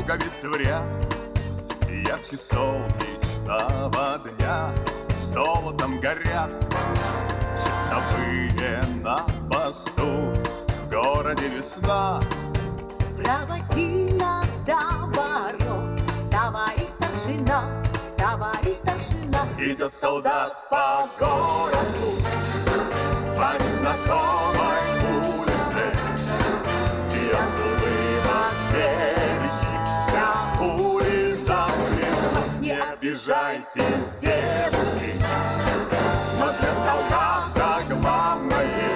пуговиц в ряд, ярче солнечного дня золотом горят часовые на посту. В городе весна. Проводи нас до ворот, товарищ старшина, товарищ старшина. Идет солдат по городу, по незнакомой улице, и от улыбок девичьих вся улица светла. Не обижайтесь, девушки, но для солдата главное,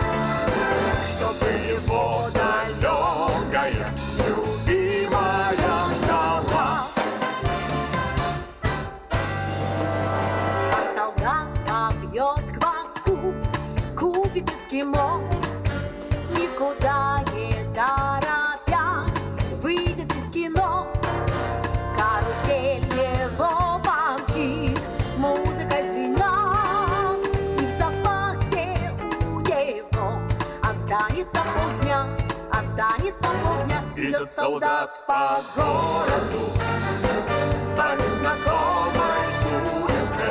чтобы его далекая любимая ждала. А солдат побьет кваску, купит эскимо, никуда не торопясь выйдет из кино. Карусель его помчит, музыка звена, и в запасе у него останется полдня, останется полдня. Идет солдат по городу, по незнакомой улице,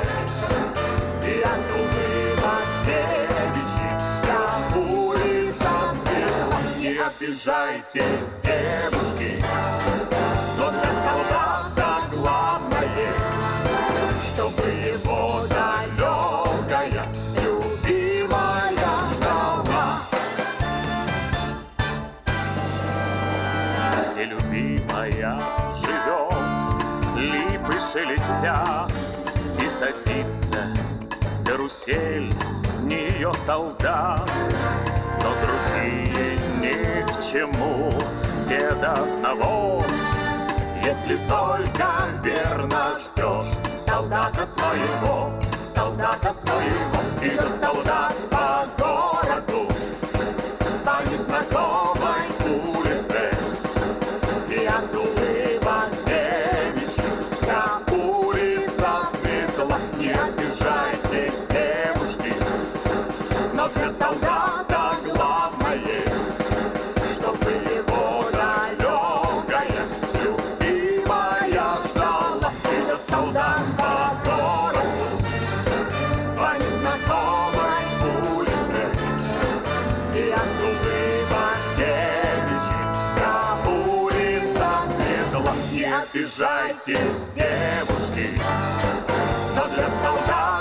и от улыбок девичьих вся улица светла. Не обижайтесь, девушки, но для солдата главное, чтобы его далекая любимая ждала. Где любимая живет, липы шелестят, и садится в карусель нее солдат. Но другие ни к чему, все до одного, если только верно ждешь солдата своего, солдата своего. Идет солдат по городу, по незнакомой улице, и от улыбок девичьих вся улица светла. Не обижайтесь, девушки, но для солдата главное, чтобы его далекая любимая ждала. Идет солдат по городу, по незнакомой улице, и от улыбок девичьих вся улица светла. Не обижайтесь, девушки, но для солдата